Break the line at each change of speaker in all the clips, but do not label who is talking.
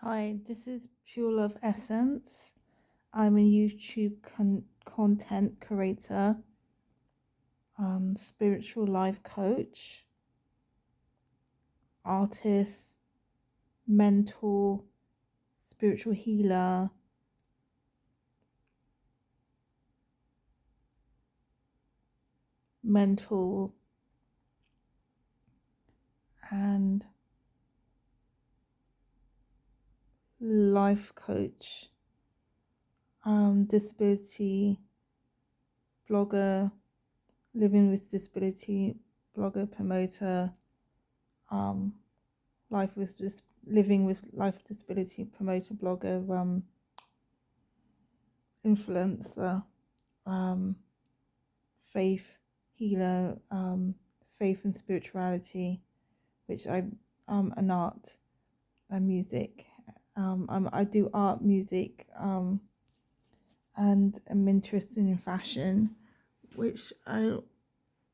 Hi, this is PureLovEssence. I'm a YouTube content creator, spiritual life coach, artist, mentor, spiritual healer, mentor, and life coach, disability blogger, living with disability blogger, promoter, um, life with living with life disability promoter, blogger, influencer, um, faith healer, faith and spirituality, which an art and music. I do art, music, and I'm interested in fashion, which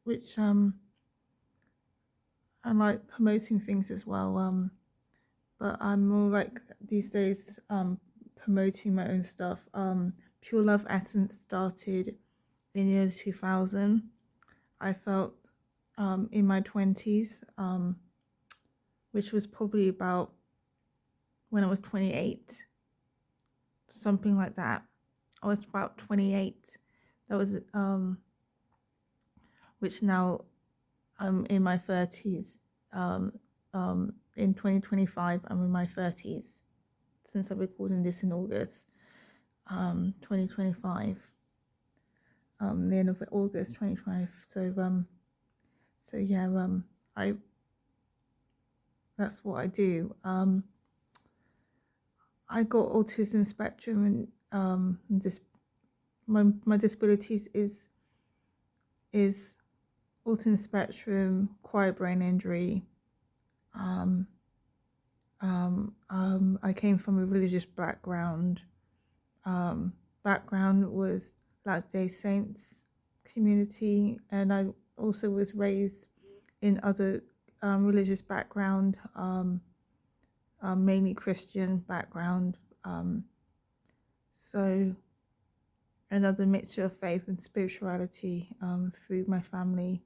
which I like promoting things as well. But I'm more like these days promoting my own stuff. Pure Love Essence started in the year 2000. I felt in my 20s, which was probably about when I was 28, something like that. I was about 28. That was which now I'm in my 30s. In 2025, I'm in my 30s since I'm recording this in August 2025. The end of August 2025. So yeah, I that's what I do. I got autism spectrum, and this my disabilities is autism spectrum, quiet brain injury. I came from a religious background. Background was Latter-day Saints community, and I also was raised in other religious background, mainly Christian background. So another mixture of faith and spirituality through my family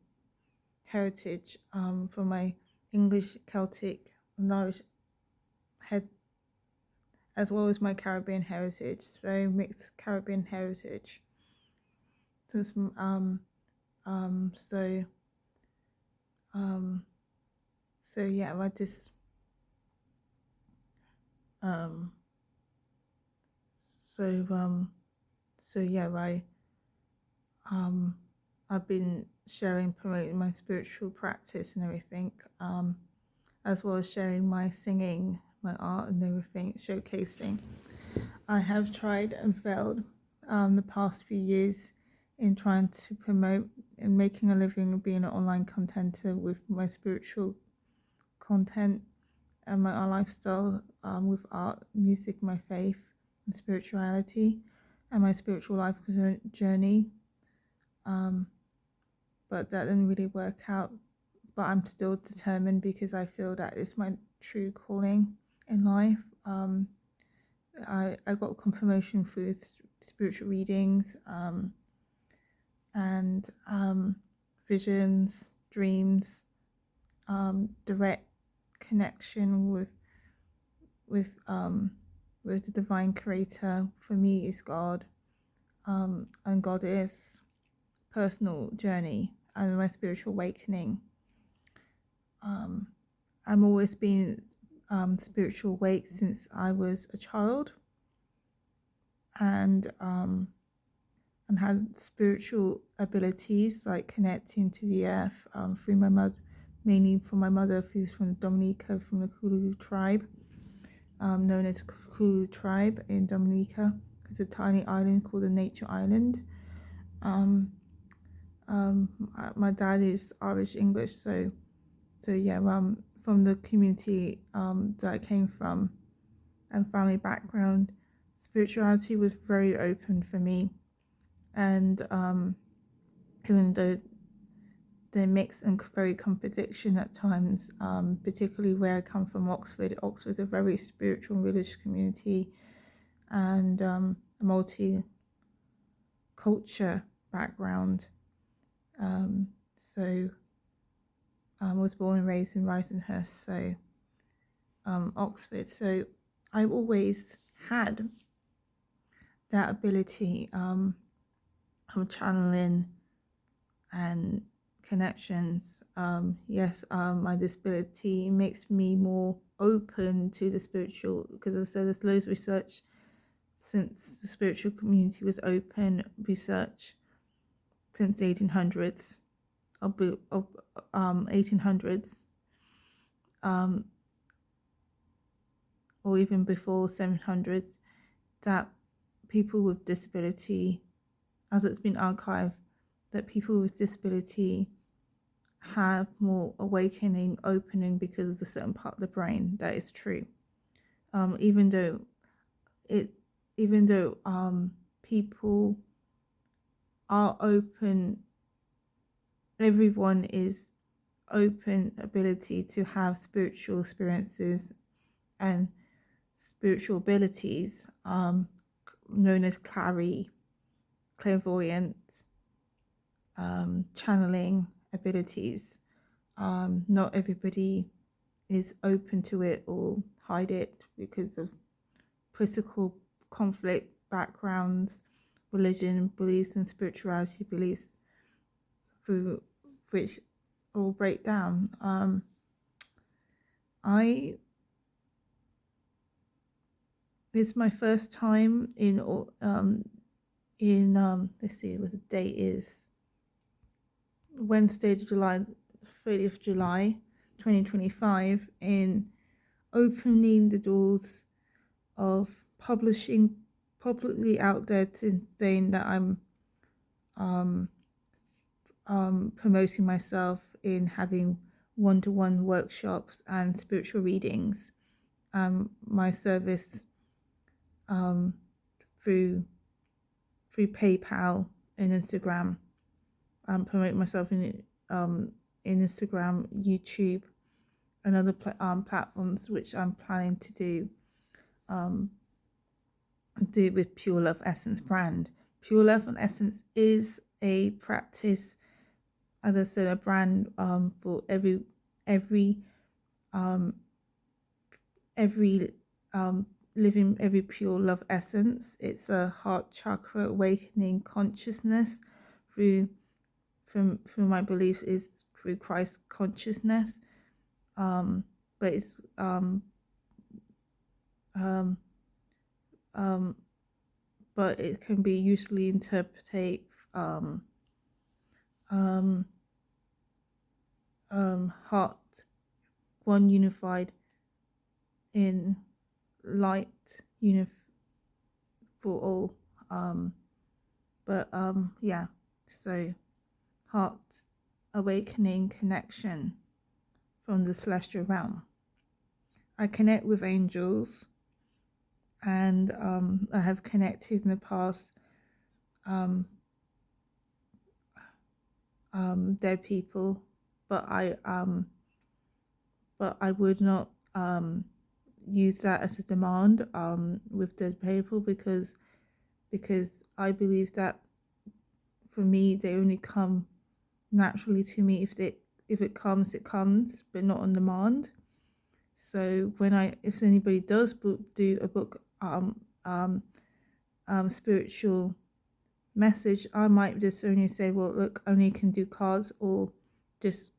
heritage, from my English, Celtic, and Irish head, as well as my Caribbean heritage. So mixed Caribbean heritage. Since so so yeah, I just um so so yeah, I've been sharing, promoting my spiritual practice and everything, as well as sharing my singing, my art and everything, showcasing. I have tried and failed the past few years in trying to promote and making a living being an online contenter with my spiritual content and my lifestyle, with art, music, my faith and spirituality, and my spiritual life journey. But that didn't really work out. But I'm still determined because I feel that it's my true calling in life. I got confirmation through spiritual readings, and visions, dreams, direct connection with with the divine creator. For me is God, and God is personal journey and my spiritual awakening. I'm always been spiritual awake since I was a child, and had spiritual abilities like connecting to the earth, through my mother, mainly from my mother, who's from Dominica, from the Kulu tribe, known as Kulu tribe in Dominica. It's a tiny island called the Nature Island. My dad is Irish English, so yeah, from the community that I came from and family background, spirituality was very open for me. And even though they're mixed and very contradiction at times, particularly where I come from, Oxford. Oxford's a very spiritual and religious community, and multi-culture background. So I was born and raised in Risenhurst, so Oxford. So I've always had that ability of channeling and connections. Yes, my disability makes me more open to the spiritual, because as I said, there's loads of research since the spiritual community was open, research since the 1800s, of 1800s, or even before 700s, that people with disability, as it's been archived, that people with disability have more awakening, opening because of the certain part of the brain. That is true. Even though people are open, everyone is open ability to have spiritual experiences and spiritual abilities, known as clairvoyance, channeling abilities. Not everybody is open to it or hide it because of political conflict, backgrounds, religion beliefs, and spirituality beliefs, through which all break down. It's my first time in let's see what the date is, Wednesday, July 30th, July 2025, in opening the doors of publishing publicly out there, to saying that I'm promoting myself in having one-to-one workshops and spiritual readings. My service through PayPal and Instagram. Promote myself in Instagram, YouTube, and other platforms, which I'm planning to do with PureLovEssence brand. PureLovEssence is a practice, as I said, a brand for every living every pure love essence. It's a heart chakra awakening consciousness through my beliefs is through Christ consciousness, but it's but it can be usually interpreted heart one unified in light for all, yeah, so heart awakening connection from the celestial realm. I connect with angels, and I have connected in the past dead people, but I would not use that as a demand with dead people, because I believe that for me they only come naturally to me. If it comes, it comes, but not on demand. So if anybody does do a book spiritual message, I might just only say, well, look, only can do cards, or just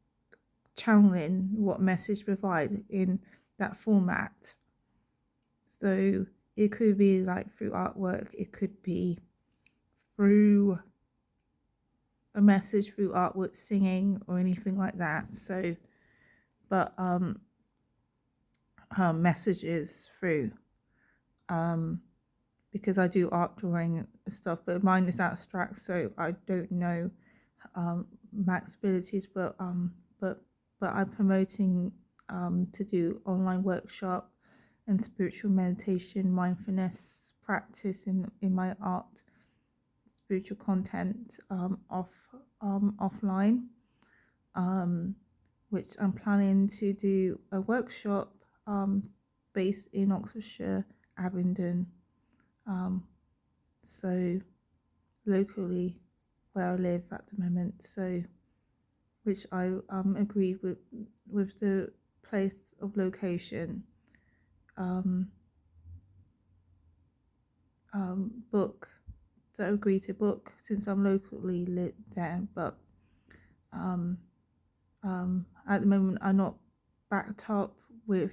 channeling what message provide in that format. So it could be like through artwork, it could be through a message through artwork, singing, or anything like that. So but messages through because I do art drawing and stuff, but mine is abstract, so I don't know max abilities, but I'm promoting to do online workshop and spiritual meditation, mindfulness practice in my art, spiritual content offline. which I'm planning to do a workshop based in Oxfordshire, Abingdon, so locally where I live at the moment. So which I agreed with the place of location, book that I agreed to book since I'm locally lit there. But at the moment I'm not backed up with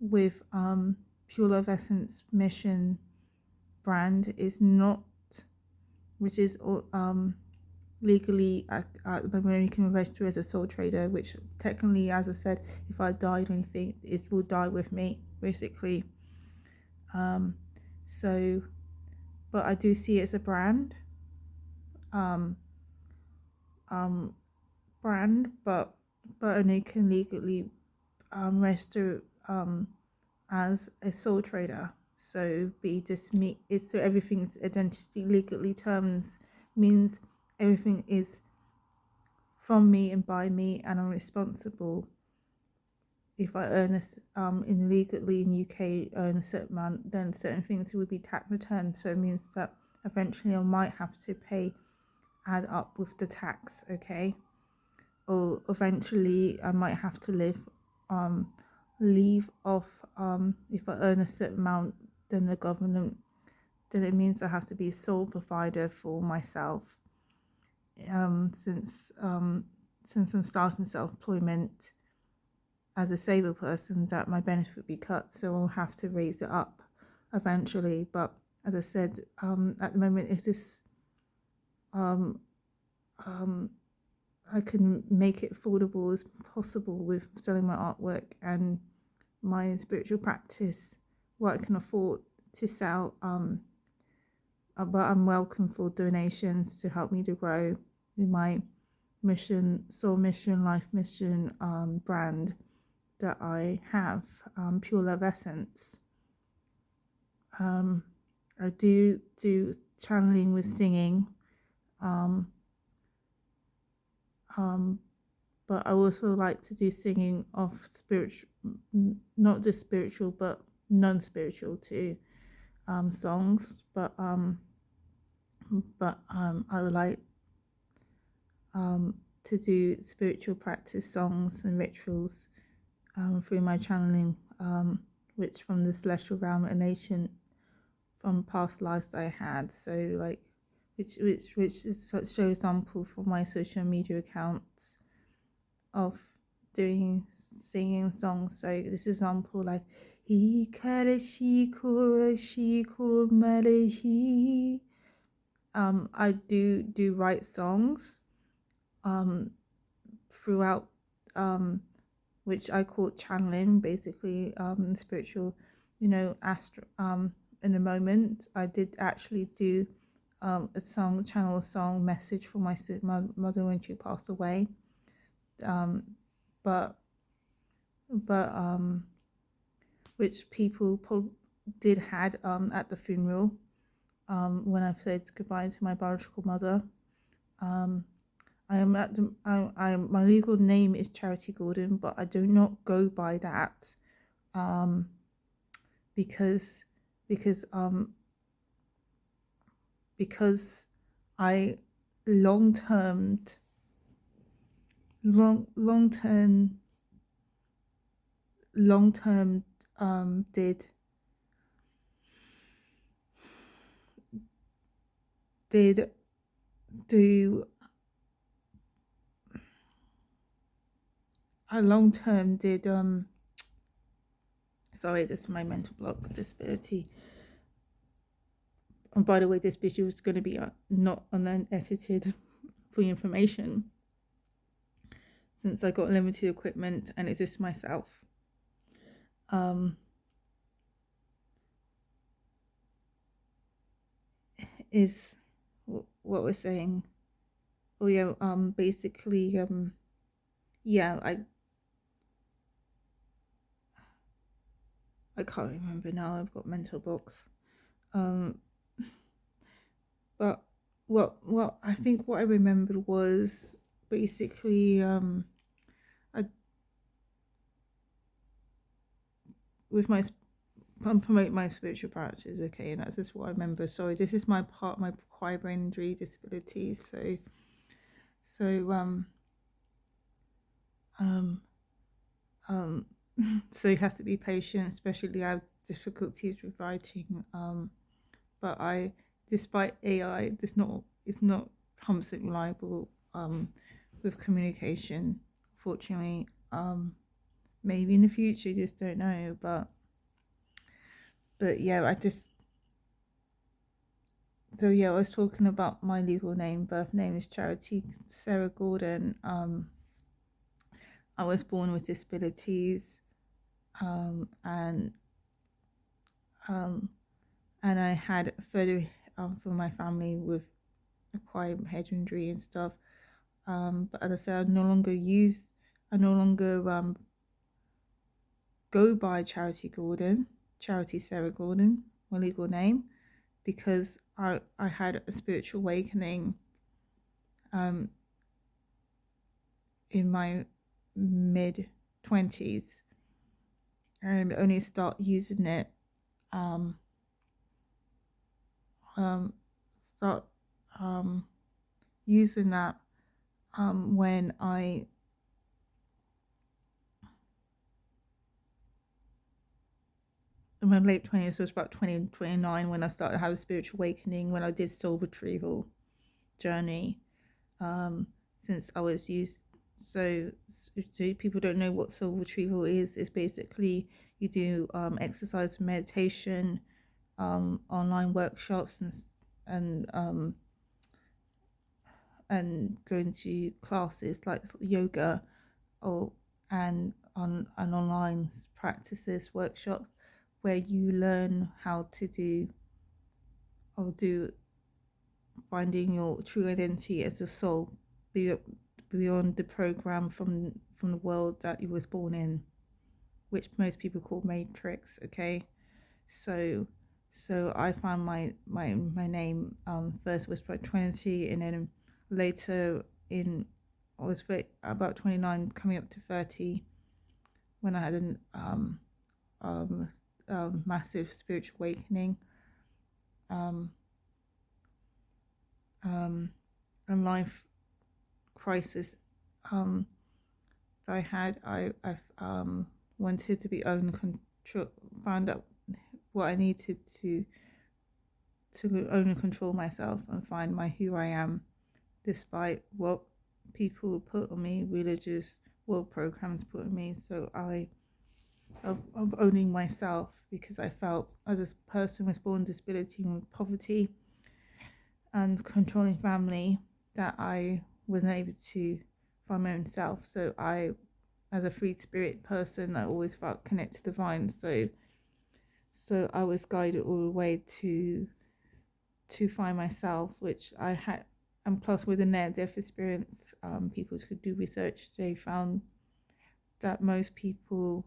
PureLovEssence mission brand is not, which is legally at the moment you can register as a sole trader, which technically, as I said, if I died or anything, it will die with me basically. So but I do see it as a brand, um brand, but only can legally register as a sole trader. So be just me, it's so everything's identity legally terms means everything is from me and by me, and I'm responsible if I earn in legally in UK earn a certain amount, then certain things will be tax returned. So it means that eventually I might have to add up with the tax, okay? Or eventually I might have to leave off if I earn a certain amount, then the government, then it means I have to be sole provider for myself. Since I'm starting self-employment as a disabled person, that my benefit would be cut, so I'll have to raise it up eventually. But as I said, at the moment, if this I can make it affordable as possible with selling my artwork and my spiritual practice, what I can afford to sell. But I'm welcome for donations to help me to grow with my mission, soul mission, life mission brand that I have, PureLovEssence. I do channeling with singing, but I also like to do singing of spiritual, not just spiritual, but non-spiritual too, songs. But I would like to do spiritual practice songs and rituals through my channeling, which from the celestial realm emanation from past lives that I had. So like, which is such an example for my social media accounts of doing singing songs. So this example like he I do write songs throughout, which I call channeling, basically spiritual, in the moment I did actually do a channel song message for my mother when she passed away, but which people did had at the funeral, when I said goodbye to my biological mother. I am at the my legal name is Charity Gordon, but I do not go by that, because I long term did do I long term did sorry, this is my mental block disability. And by the way, this video is going to be not unedited for your information, since I got limited equipment and it's just myself. Is what we're saying. Oh yeah, basically, yeah, I can't remember now, I've got mental blocks. But what I think what I remembered was basically I with my promote my spiritual practice, okay, and that's just what I remember. Sorry, this is my part, my acquired brain injury disabilities. So um um so you have to be patient, especially I have difficulties with writing. But despite AI, it's not 100% reliable with communication. Fortunately, maybe in the future, you just don't know. But yeah, I was talking about my legal name. Birth name is Charity Sarah Gordon. I was born with disabilities, and um, and I had further for my family with acquired head injury and stuff. But as I said, I no longer go by Charity Sarah Gordon, my legal name, because I had a spiritual awakening um in my mid-20s, and only start using it um um start using that when I in my late 20s. So it's about 2029 when I started to have a spiritual awakening, when I did soul retrieval journey. Since I was used, so people don't know what soul retrieval is. It's basically you do exercise, meditation, online workshops, and um and going to classes like yoga, or and online practices, workshops, where you learn how to do finding your true identity as a soul, beyond the program from the world that you was born in, which most people call matrix. Okay, so I found my name first was by Trinity, and then later in I was about 29 coming up to 30 when I had an massive spiritual awakening, um um and life crisis um that I had. I wanted to be own control, found out what I needed to own and control myself and find my who I am, despite what people put on me, religious world programs put on me. So of owning myself, because I felt as a person with born disability and poverty and controlling family, that I wasn't able to find my own self. So as a free spirit person, I always felt connected to the divine. So I was guided all the way to find myself, which I had. And plus, with the near-death experience, people could do research. They found that most people,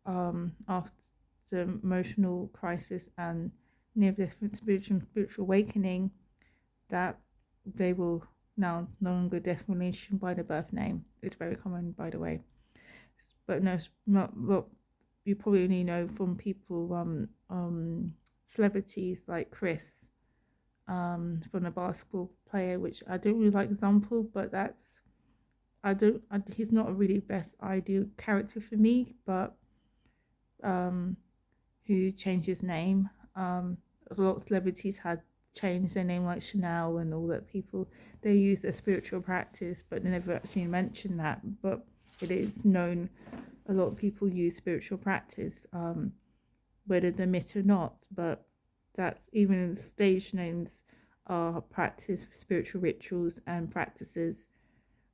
after emotional crisis and near-death spiritual awakening, that they will now no longer discrimination by the birth name. It's very common, by the way. But no, not what you probably only know from people, celebrities like Chris, from the basketball player, which I don't really like example, but he's not a really best ideal character for me, but who changed his name. A lot of celebrities had changed their name, like Chanel and all that. People, they use their spiritual practice, but they never actually mention that. But it is known a lot of people use spiritual practice, whether they admit or not. But that's even in the stage names are practice spiritual rituals and practices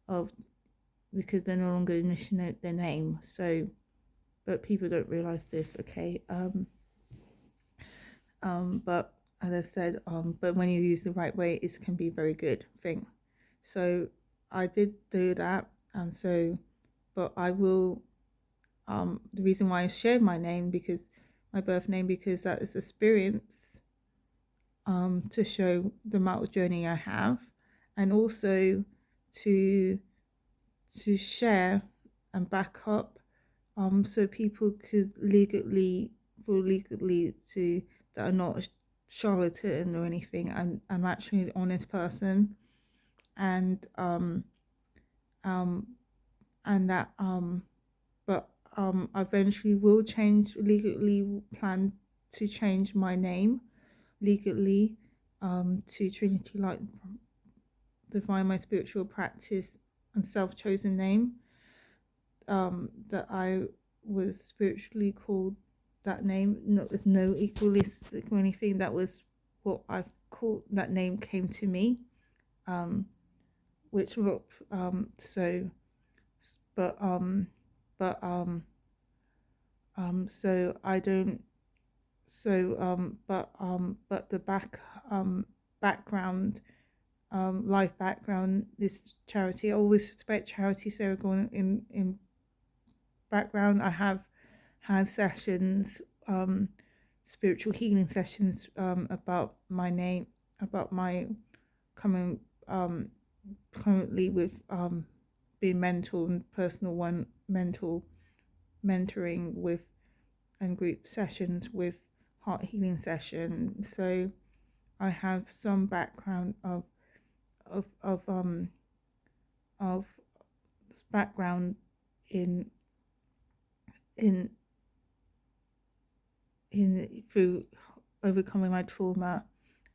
of, because they're no longer initiating their name. So, but people don't realize this. Okay. But as I said, but when you use the right way, it can be a very good thing. So I did do that, and so, but I will. The reason why I shared my name, because my birth name, because that is experience. To show the amount of journey I have, and also to share and back up, so people could legally, to that are not a charlatan or anything. I'm actually an honest person, and um and that but I eventually will change, legally plan to change my name legally, to Trinity Light Divine, my spiritual practice and self-chosen name, that I was spiritually called that name. No, there's no equalistic or anything. That was what I called. That name came to me, which look, so, but but so I don't. So but the background, life background, this charity. I always suspect charity Sarah going in background. I have had sessions, spiritual healing sessions, about my name, about my coming, currently with being mental and personal one mental mentoring with, and group sessions with heart healing session. So I have some background of of um of background in in through overcoming my trauma,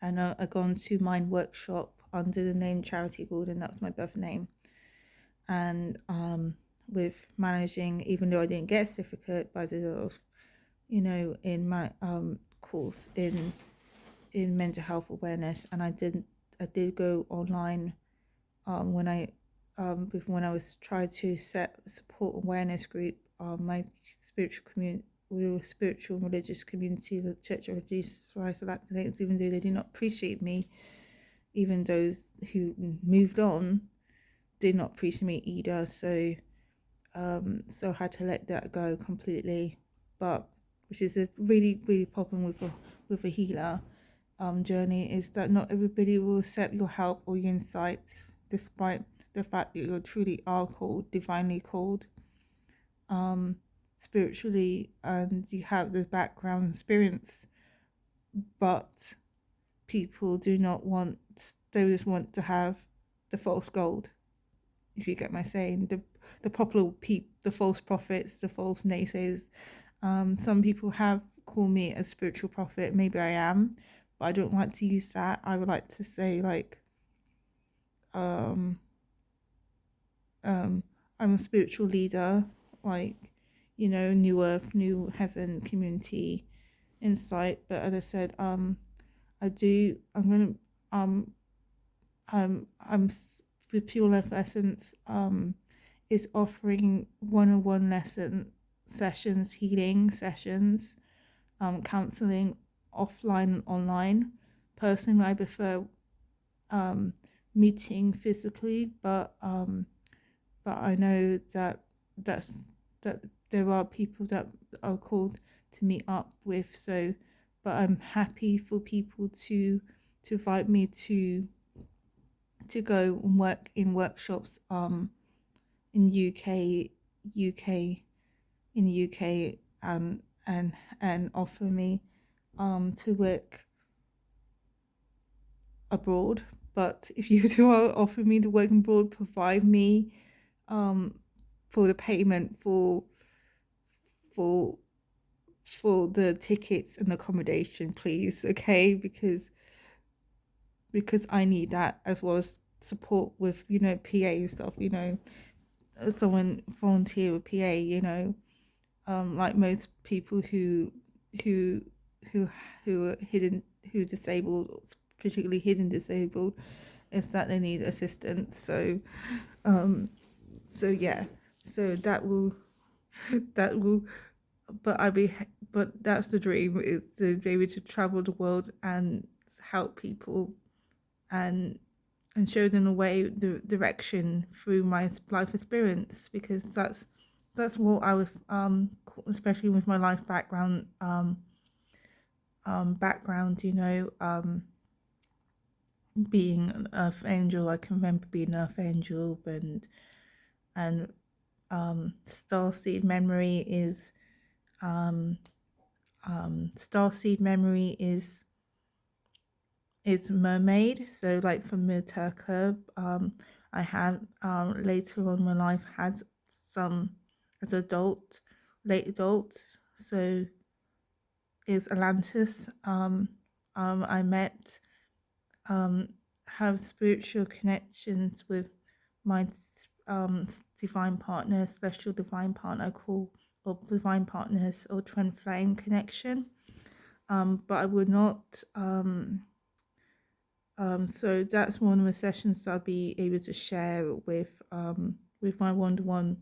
and I gone to Mind Workshop under the name Charity Gordon. That's my birth name, and with managing, even though I didn't get a certificate, but I did a lot of, in my course in mental health awareness, and I did go online, when I was trying to set a support awareness group, my spiritual community, spiritual and religious community, the Church of Jesus Christ of Latter-day Saints, even though they did not appreciate me, even those who moved on did not appreciate me either. So I had to let that go completely. But which is a really, really problem with a healer journey, is that not everybody will accept your help or your insights, despite the fact that you truly are called, divinely called, spiritually, and you have the background experience. But people do not want, they just want to have the false gold, if you get my saying, the popular the false prophets, the false naysayers. Some people have called me a spiritual prophet. Maybe I am, but I don't like to use that. I would like to say, like, I'm a spiritual leader, like, new earth, new heaven, community, insight. But as I said, I'm gonna, I'm with PureLovEssence, is offering one-on-one lesson sessions, healing sessions, counseling, offline and online. Personally, I prefer meeting physically, but I know that that's that there are people that are called to meet up with. So, but I'm happy for people to invite me to go and work in workshops, in UK in the UK, and offer me to work abroad. But if you do offer me to work abroad, provide me for the payment for for the tickets and accommodation, please. Okay, because I need that, as well as support with, PA and stuff, someone volunteer with PA, like most people who who are hidden, who disabled, particularly hidden disabled, is that they need assistance. So yeah, so that will but that's the dream, is to be able to travel the world and help people, and show them the way, the direction through my life experience, because that's what I was, especially with my life background, background, being an earth angel. I can remember being an earth angel, and starseed memory is starseed memory is mermaid. So like from Turka, I had later on in my life had some as adult, late adults. So is Atlantis. I met have spiritual connections with my um divine partner, celestial divine partner, call or divine partners or twin flame connection. But I would not so that's one of the sessions that I'll be able to share with my one-to-one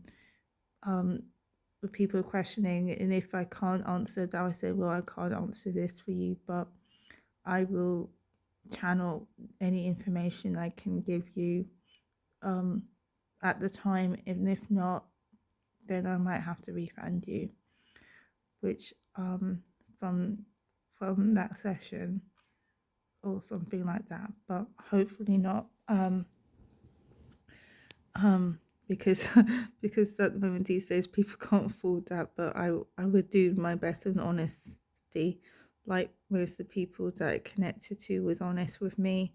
with people questioning, and if I can't answer that, I say, well, I can't answer this for you, but I will channel any information I can give you at the time, and if not, then I might have to refund you, which from that session or something like that, but hopefully not. Because because at the moment these days people can't afford that, but I would do my best in honesty, like most of the people that I connected to was honest with me.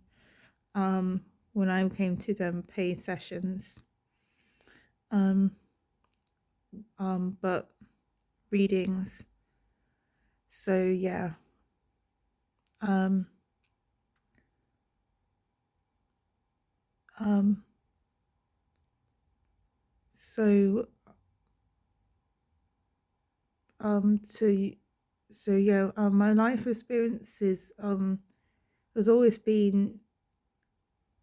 When I came to them paid sessions, um, but readings. So yeah, um, um, so so so yeah, my life experiences has always been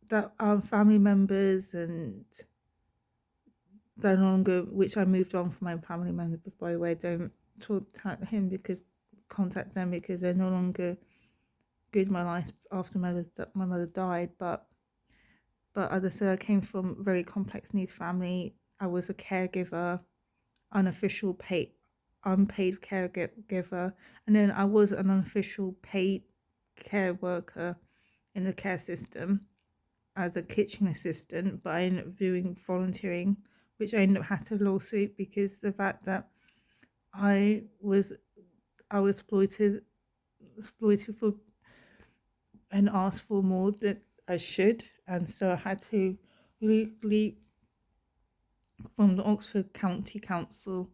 that family members and no longer, which I moved on from my family members. But by the way, don't contact him because contact them because they're no longer good in my life after my mother died. But as I said, I came from a very complex needs family. I was a caregiver, unofficial paid, unpaid caregiver, and then I was an unofficial paid care worker in the care system as a kitchen assistant, but I ended up doing volunteering, which I ended up having a lawsuit because the fact that I was I was exploited for and asked for more than I should, and so I had to legally from the Oxford County Council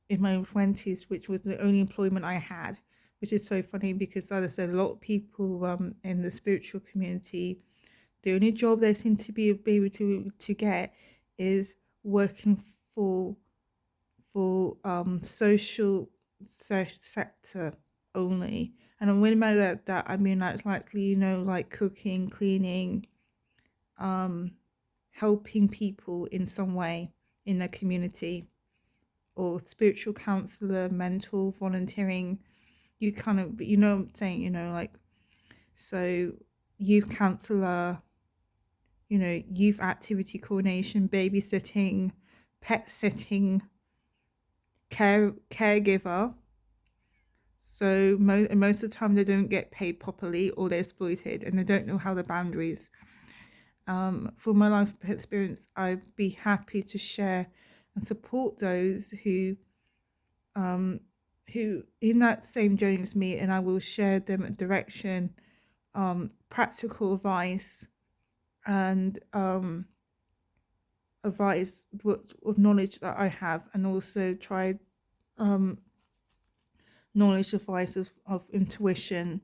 in my 20s, which was the only employment I had, which is so funny because, as I said, a lot of people in the spiritual community, the only job they seem to be able to get is working for social sector only. And when I mean that I mean like likely, like cooking, cleaning, helping people in some way in the community, or spiritual counselor, mentor, volunteering. You kind of, what I'm saying, like, so youth counselor, youth activity coordination, babysitting, pet sitting, caregiver. So most of the time they don't get paid properly or they're exploited and they don't know how the boundaries. For my life experience, I'd be happy to share and support those who in that same journey as me, and I will share them a direction, practical advice, and advice with knowledge that I have, and also try um, knowledge advice of intuition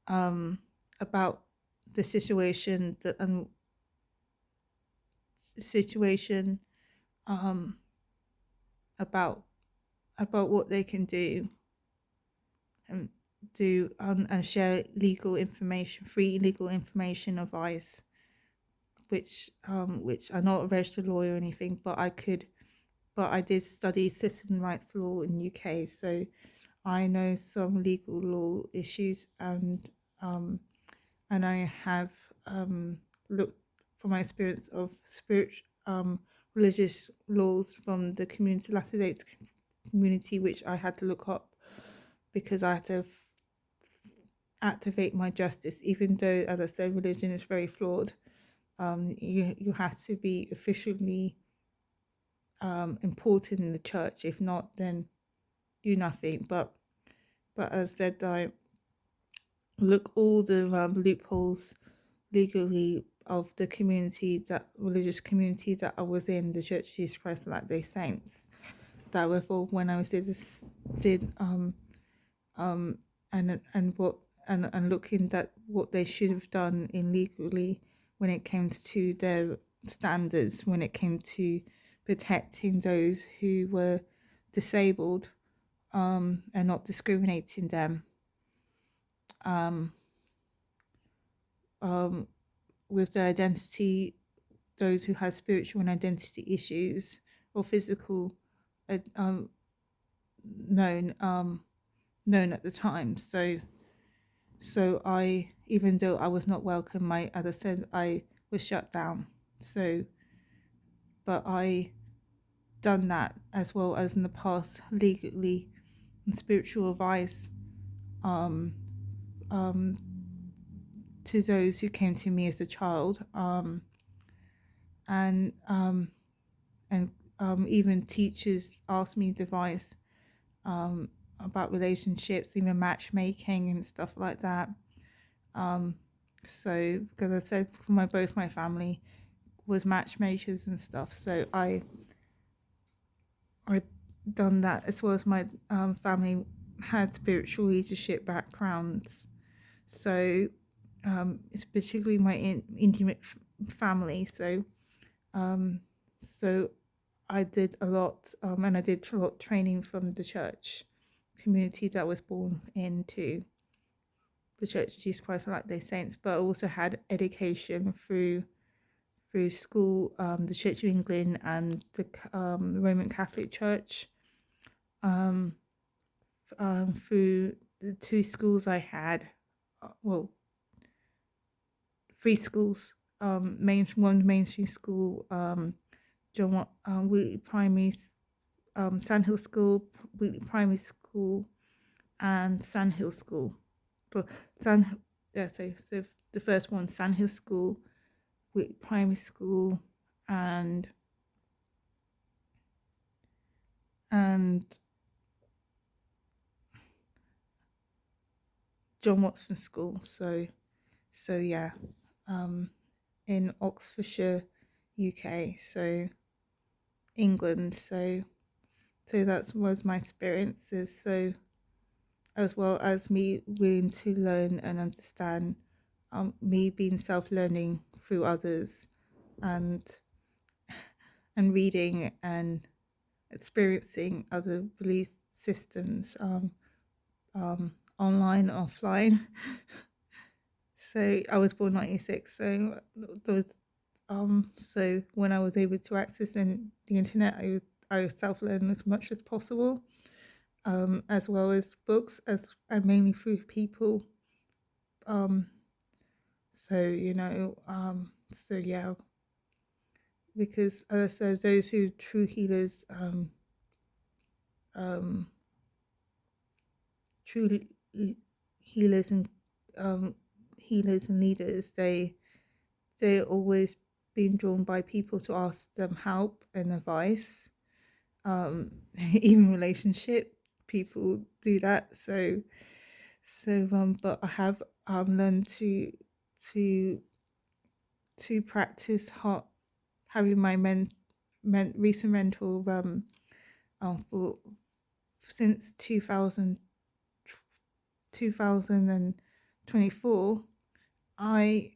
about the situation situation um, about what they can do and and share legal information, free legal information advice, which I'm not a registered lawyer or anything, but I did study citizen rights law in the UK, so I know some legal law issues, and I have looked from my experience of religious laws from the community, Latter Day community, which I had to look up because I had to activate my justice, even though, as I said, religion is very flawed. You have to be officially important in the church. If not, then do nothing. But as I said, I look all the loopholes legally of the community, that religious community that I was in, the Church of Jesus Christ of Latter-day Saints, that were for when I was did and what and looking at what they should have done in legally when it came to their standards, when it came to protecting those who were disabled, and not discriminating them, um, with their identity, those who had spiritual and identity issues or physical, um, known known at the time. So I, even though I was not welcome, as I said, I was shut down. So, but I done that as well as in the past legally and spiritual advice, um, um, to those who came to me as a child, and and even teachers asked me advice, about relationships, even matchmaking and stuff like that. Um, so because I said for both my family was matchmakers and stuff, so I done that, as well as my family had spiritual leadership backgrounds. So it's particularly my intimate family. Um, so I did a lot, and I did a lot of training from the church community that I was born into, the Church of Jesus Christ of Latter-day Saints. But I also had education through school, the Church of England and the Roman Catholic Church, through the two schools I had, well, three schools, one mainstream school, John Wheatley Primary, Sandhill School, Wheatley Primary School, and Sandhill School. But so the first one, Sandhill School, Wheatley Primary School, and John Watson School. So yeah, in Oxfordshire, UK. So England. So that was my experiences. So as well as me willing to learn and understand, me being self-learning through others, and reading and experiencing other belief systems, online, offline. So I was born 96, so there was so when I was able to access the internet, I was self-learning as much as possible, as well as books, and mainly through people. Um, so yeah, because as I said, those who true healers, um, true healers and healers and leaders, they always been drawn by people to ask them help and advice. Even relationship people do that. But I have learned to practice having my recent mental for since 2024. I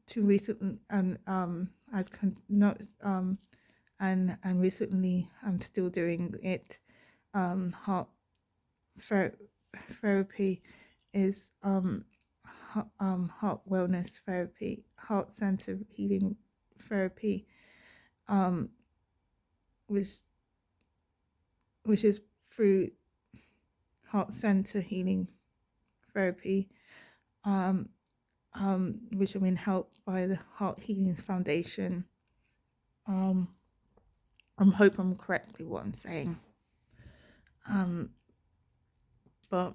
to recently, and I've not and recently I'm still doing it. Heart therapy is heart wellness therapy, heart center healing therapy, um, which is through heart center healing therapy, um, which I mean helped by the Heart Healing Foundation. I hope I'm correctly what I'm saying. But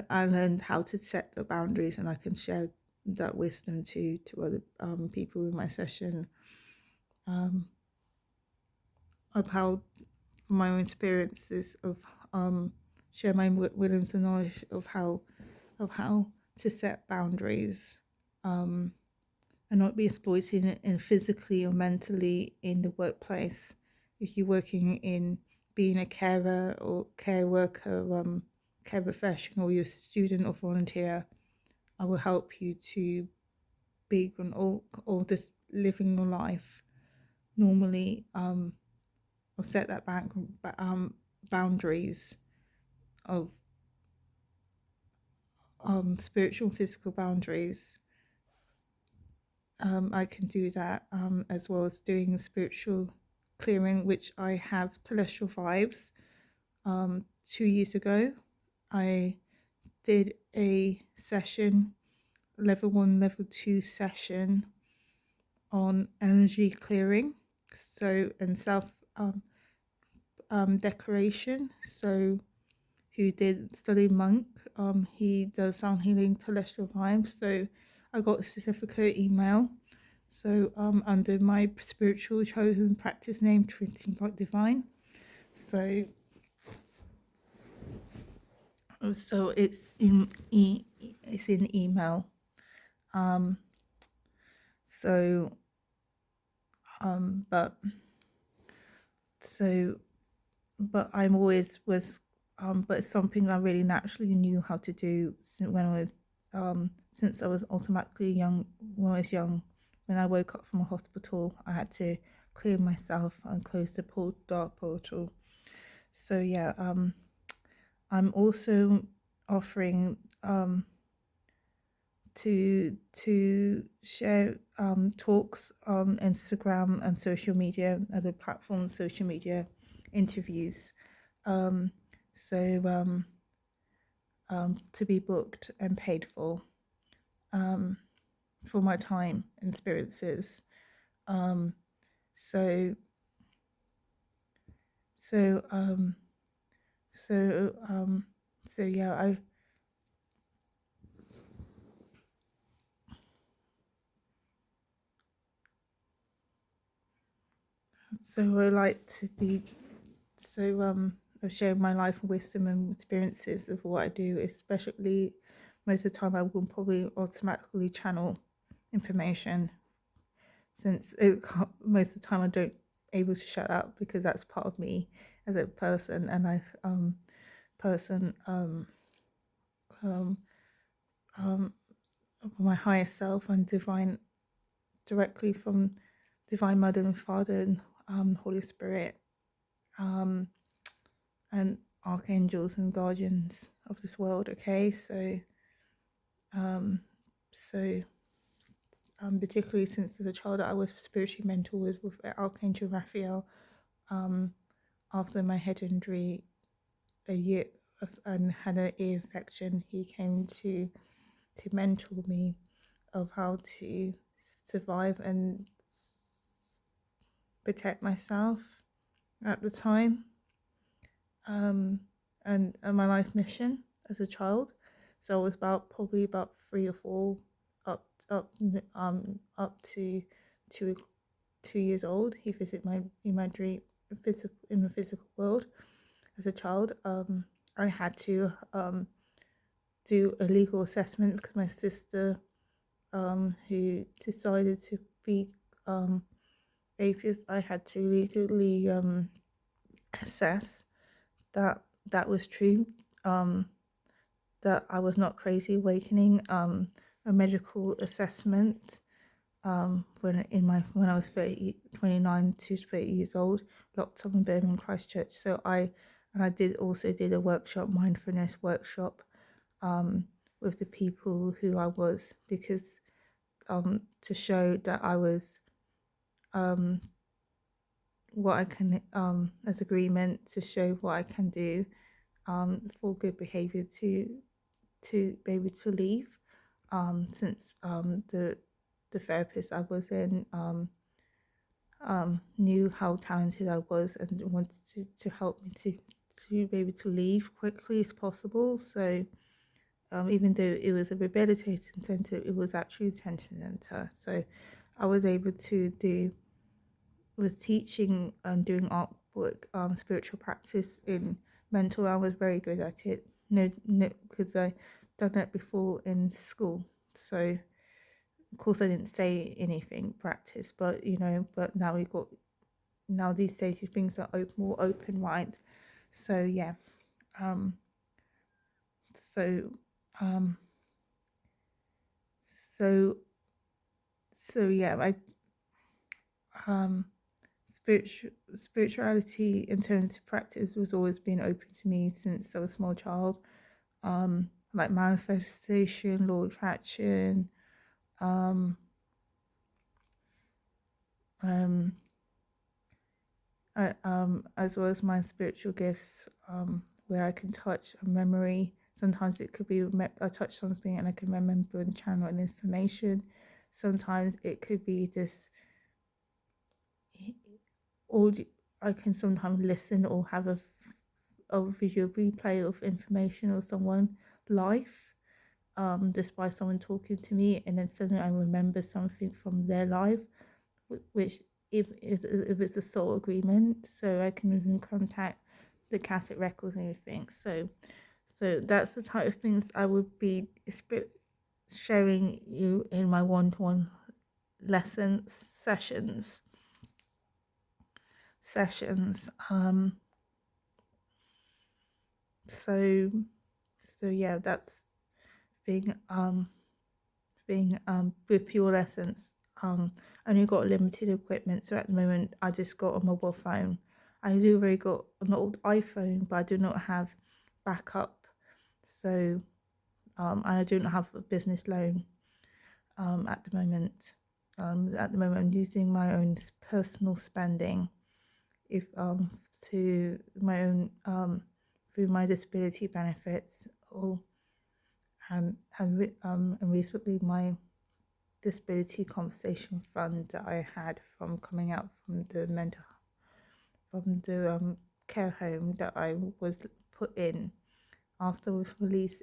I learned how to set the boundaries, and I can share that wisdom to other people in my session, um, of how my own experiences of share my wisdoms and knowledge of how to set boundaries, and not be exploited in physically or mentally in the workplace. If you're working in being a carer or care worker, care professional, you're a student or volunteer, I will help you to be on all just living your life normally, or set that back, boundaries of spiritual and physical boundaries. I can do that, as well as doing spiritual clearing, which I have celestial vibes. 2 years ago, I did a session, level 1, level 2 session on energy clearing, so and self decoration. So, who did study monk? He does sound healing celestial vibes. So, I got a certificate email. So, under my spiritual chosen practice name, Trinity Divine. So, it's it's in email. Um, so, but so, but I'm always was, but it's something I really naturally knew how to do since I was automatically young. When I was young, when I woke up from a hospital, I had to clear myself and close the dark portal. So yeah, I'm also offering to share talks on Instagram and social media, other platforms, social media interviews. Um, so to be booked and paid for my time and experiences. Um, so so so so yeah, I like to be I've shared my life and wisdom and experiences of what I do, especially most of the time I will probably automatically channel information, since most of the time I don't able to shut up, because that's part of me as a person, and I've person um, um, my higher self and divine, directly from divine mother and father and Holy Spirit, um, and archangels and guardians of this world. Okay, um, so particularly since as a child I was spiritually mentored with Archangel Raphael. After my head injury, a year and had an ear infection, he came to mentor me of how to survive and protect myself at the time, and my life mission as a child. So I was probably about 3 or 4, up to 2 years old. He visited my in my dream, in the physical world as a child. I had to do a legal assessment because my sister, who decided to be atheist, I had to legally assess that that was true, that I was not crazy, awakening, a medical assessment, when I was 29 to 30 years old, locked up in Birmingham, Christchurch. So I did a workshop, mindfulness workshop, with the people who I was, because to show that I was what I can, as agreement, to show what I can do for good behavior to be able to leave, since the therapist I was in knew how talented I was and wanted to help me to be able to leave quickly as possible. So even though it was a rehabilitation center, it was actually a detention center. So I was able to do was teaching and doing artwork, spiritual practice in mental. I was very good at it. No, because I done it before in school. So of course I didn't say anything practice, but but now we got now these days things are more open, right? So yeah, um, so um, so yeah, I um spirituality in terms of practice was always been open to me since I was a small child. Like manifestation, law of attraction, um, um, as well as my spiritual gifts, where I can touch a memory. Sometimes it could be I touch something and I can remember and channel an information. Sometimes it could be just audio. I can sometimes listen or have a visual replay of information or someone's life, just by someone talking to me, and then suddenly I remember something from their life, which if it's a soul agreement, so I can even contact the cassette records and everything. So that's the type of things I would be sharing you in my one-to-one lessons sessions. So yeah, that's being with PureLovEssence. I only got limited equipment, so at the moment I just got a mobile phone. I do already got an old iPhone, but I do not have backup. So I do not have a business loan at the moment. At the moment I'm using my own personal spending, if to my own through my disability benefits, or and recently my disability compensation fund that I had from coming out from the care home that I was put in after I was released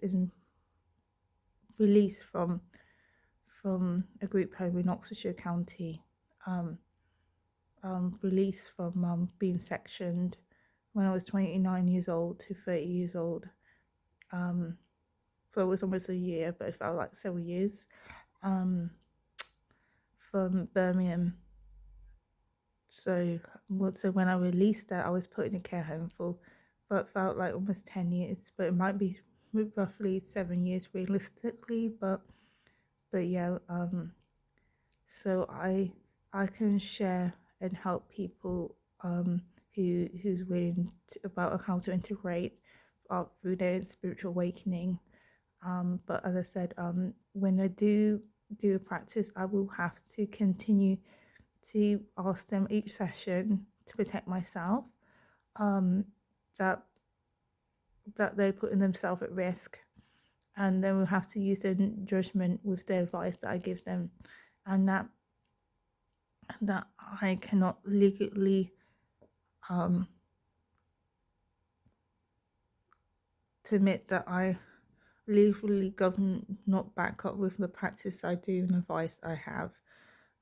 from a group home in Oxfordshire County, released from being sectioned when I was 29 years old to 30 years old. So it was almost a year, but it felt like several years. From Birmingham. So when I released that, I was put in a care home for what felt like almost 10 years, but it might be roughly 7 years realistically. But yeah, so I can share and help people who's willing about how to integrate art through their spiritual awakening. But as I said, when I do a practice, I will have to continue to ask them each session to protect myself, that they're putting themselves at risk, and then we'll have to use their judgment with the advice that I give them, and that I cannot legally to admit that I legally govern not back up with the practice I do and advice I have,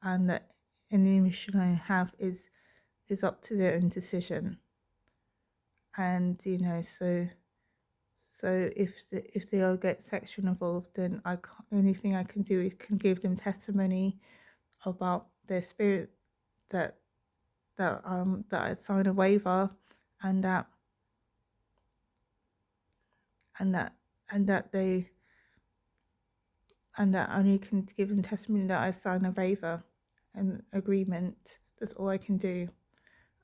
and that any mission I have is up to their own decision. And so if they all get sexually involved, then only thing I can do is can give them testimony about their spirit, that I sign a waiver, and that and that and that they and that only can give them testimony that I sign a waiver and agreement. That's all I can do.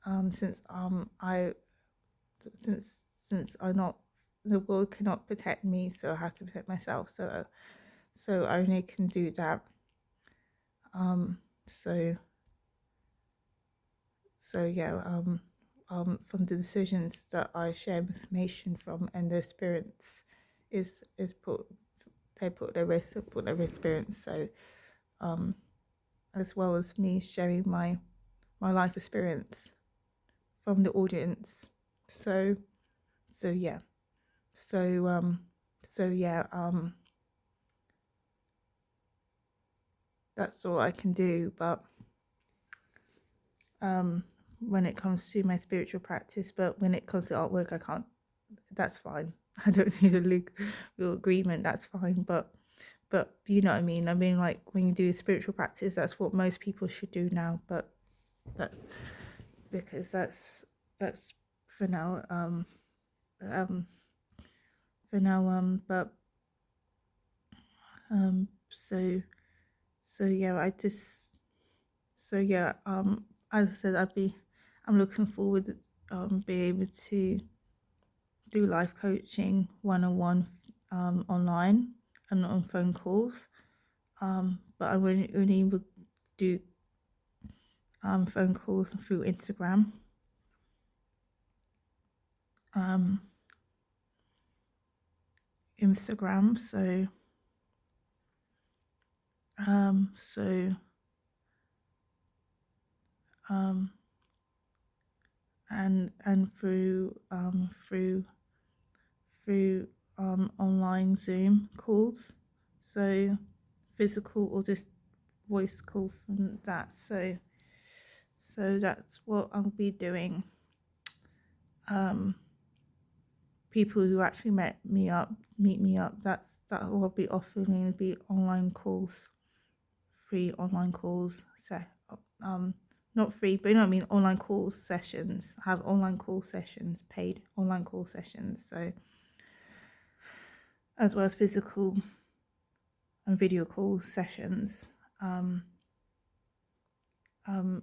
Since I since I'm not, the world cannot protect me, so I have to protect myself. So I only can do that. So yeah, from the decisions that I share information from, and the spirits is put they put their risk put their experience. So as well as me sharing my life experience from the audience. So so yeah, so so yeah, that's all I can do. But when it comes to my spiritual practice, but when it comes to artwork, I can't. That's fine. I don't need a legal agreement. That's fine. But you know what I mean. I mean, like when you do spiritual practice, that's what most people should do now. But that because that's for now. Um, for now. But so yeah. So yeah. As I said, I'm looking forward being able to do life coaching one-on-one online and on phone calls. But I only would do phone calls through Instagram. Um, Instagram. So um, and through online Zoom calls. So physical or just voice call from that. So that's what I'll be doing. People who actually meet me up. That will be offering be online calls, free online calls. So not free, but you know what I mean. Online call sessions. Have online call sessions, paid online call sessions. So as well as physical and video call sessions. Um, um,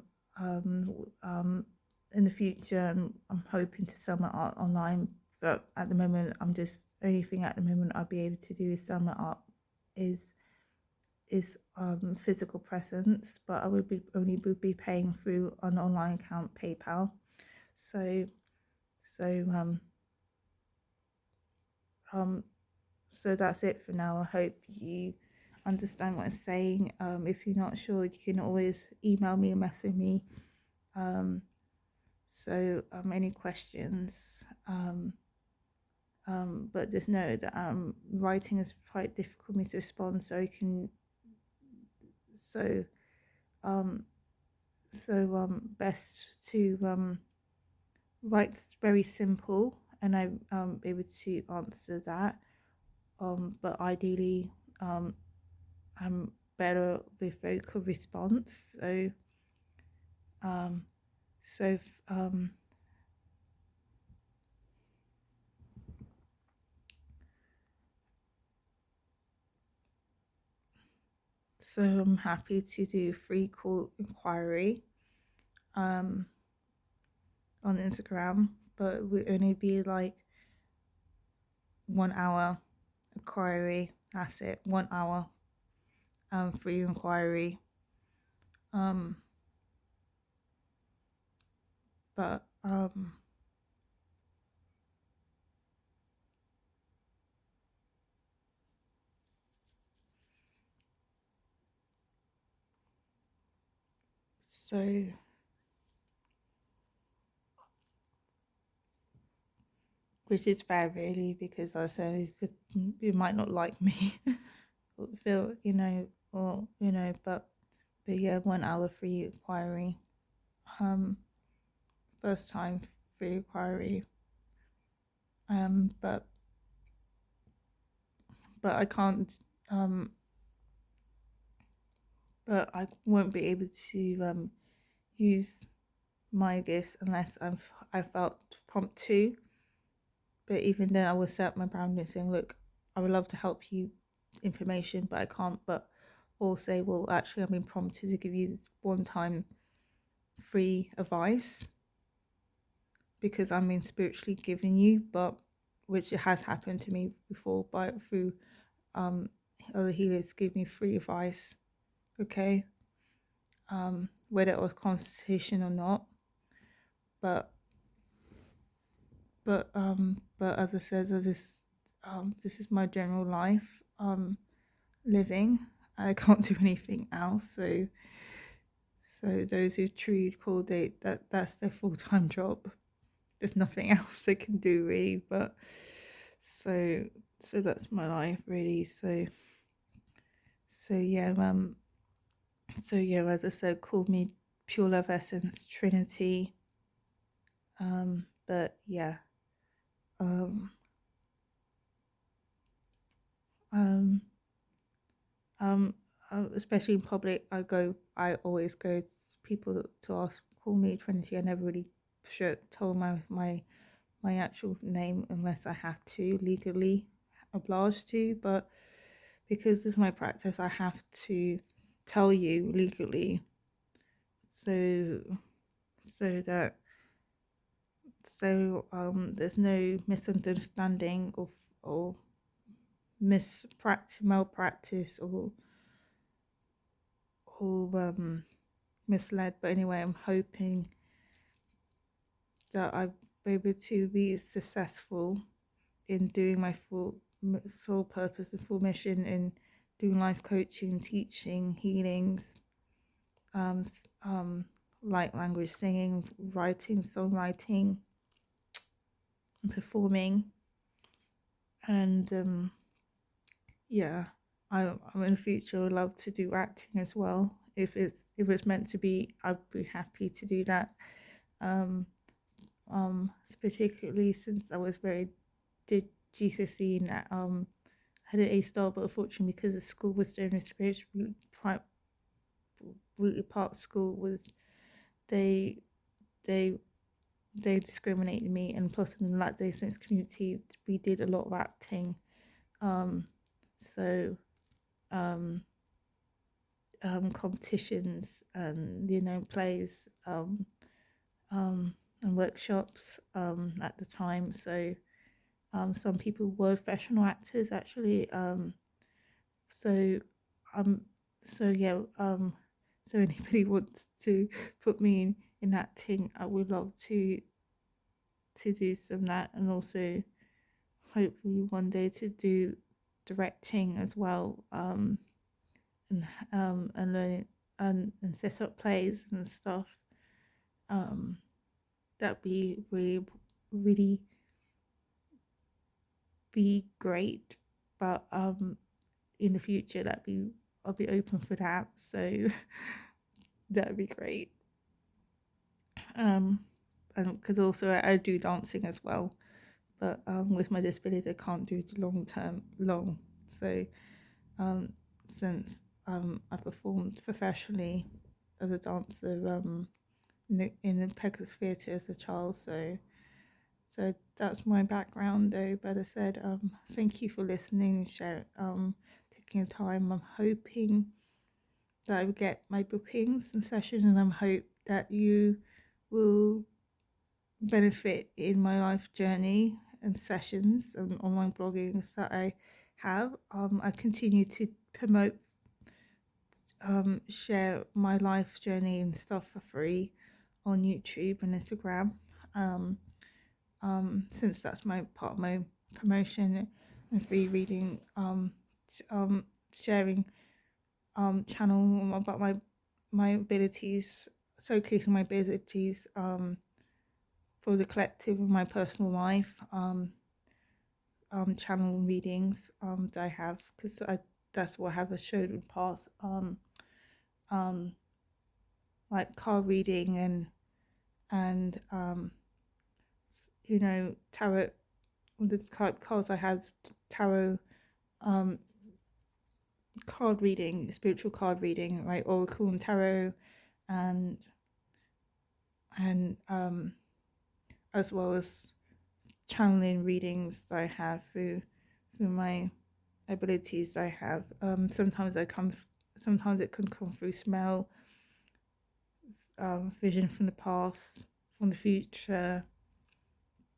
in the future, I'm hoping to sell my art online, but at the moment, only thing at the moment I'll be able to do is sell my art is physical presence, but I would be paying through an online account, PayPal. So so um so that's it for now. I hope you understand what I'm saying. If you're not sure, you can always email me or message me. Any questions? But just know that writing is quite difficult for me to respond. So you can so um best to write very simple, and I'm able to answer that. But ideally, I'm better with vocal response. Um, so um, so I'm happy to do free call inquiry on Instagram, but it would only be like 1 hour inquiry. That's it, 1 hour free inquiry. Um, but so which is bad really, because I said you might not like me, feel or but yeah, 1 hour free inquiry. Um, first time free inquiry. But I can't. Um, but I won't be able to use my gifts unless I felt prompt to. But even then, I will set up my boundary saying, look, I would love to help you information, but I can't. But or say, well, actually, I've been prompted to give you this one-time free advice because I'm being spiritually giving you, but which has happened to me before, but through other healers give me free advice, okay, whether it was consultation or not, but but as I said, this is my general life living. I can't do anything else, so those who truly call that's their full-time job. there's nothing else I can do really. But so that's my life really. So yeah, as I said, call me Pure Love Essence Trinity. But yeah, um, um, um, especially in public, I always go to people to ask, call me Trinity. I never really told my actual name unless I have to legally obliged to, but because this is my practice, I have to tell you legally, so so that there's no misunderstanding or malpractice or misled. But anyway, I'm hoping that I'll be able to be successful in doing my sole purpose and full mission in doing life coaching, teaching, healings, um, light language singing, writing, songwriting, and performing, and yeah, I'm in the future would love to do acting as well. If it's meant to be, I'd be happy to do that. Um, Particularly since I was did GCSE and had an A star, but unfortunately because the school was doing a spiritual part school was they they they discriminated me, and plus in the Latin community we did a lot of acting. Um, so um competitions and plays and workshops at the time. So some people were professional actors actually. So um so yeah so anybody wants to put me in acting, I would love to do some of that, and also hopefully one day to do directing as well. And learn and set up plays and stuff. Um, that'd be really be great. But in the future, I'll be open for that. So that'd be great. And because also I do dancing as well, but with my disability, I can't do the long. So since I performed professionally as a dancer in the Pegasus Theatre as a child, so that's my background though. But I said thank you for listening, share taking the time. I'm hoping that I will get my bookings and sessions, and I'm hope that you will benefit in my life journey and sessions and online bloggings that I have. I continue to promote share my life journey and stuff for free on YouTube and Instagram. Since that's my part of my promotion and free reading, sharing channel about my abilities, showcasing my abilities for the collective of my personal life, channel readings that I have, because that's what I have showed in the past, like card reading and tarot. The type cards I had, tarot, card reading, spiritual card reading, right, oracle and tarot, and as well as channeling readings that I have through my abilities I have. Sometimes it can come through smell, vision from the past, from the future,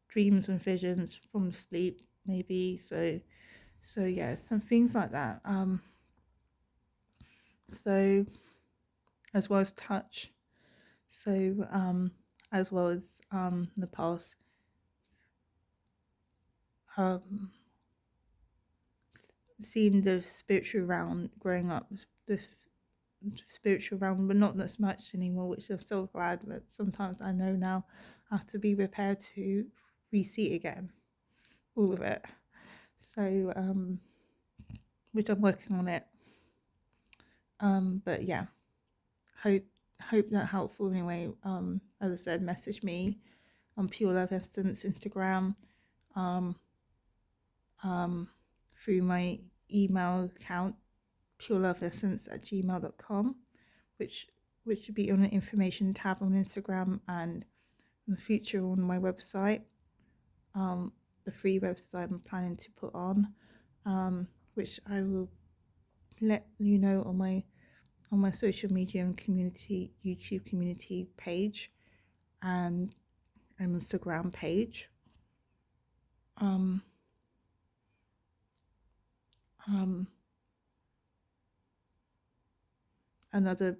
dreams and visions from sleep, maybe. So yeah, some things like that. So as well as touch. So as well as the past, seeing the spiritual realm growing up, the spiritual realm, but not as much anymore, which I'm so glad. But sometimes I know now have to be prepared to reseat again, all of it. So which I'm working on it. But yeah, hope that helpful anyway. As I said, message me on PureLovEssence Instagram, through my email account PureLovEssence@gmail.com, which should be on the information tab on Instagram, and in the future on my website, the free website I'm planning to put on, which I will let you know on my social media and community, YouTube community page and an Instagram page. Another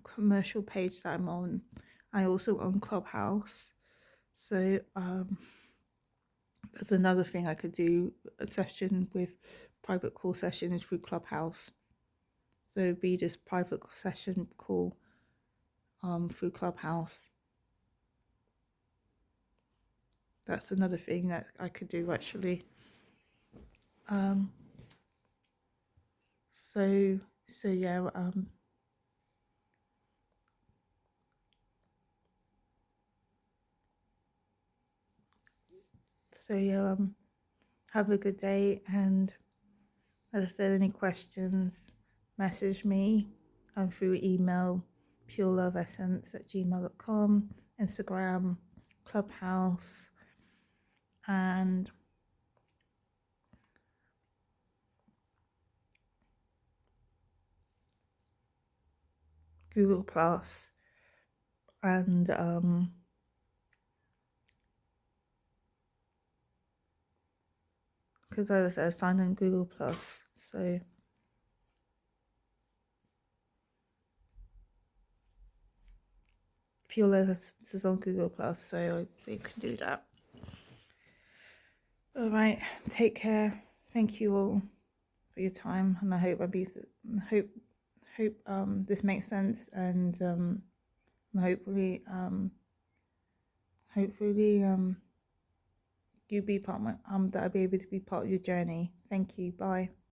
commercial page that I'm on, I also own Clubhouse. So that's another thing I could do, a session with private call sessions through Clubhouse. So it'd be this private session call through Clubhouse. That's another thing that I could do actually. So yeah, have a good day, and as I said, any questions, message me through email, PureLovEssence@gmail.com, Instagram, Clubhouse, and Google Plus, and because as I said, I signed on Google Plus, so PureLovEssence is on Google Plus, so we can do that. All right, take care. Thank you all for your time, and I hope this makes sense, and hopefully you be part of my that I'll be able to be part of your journey. Thank you. Bye.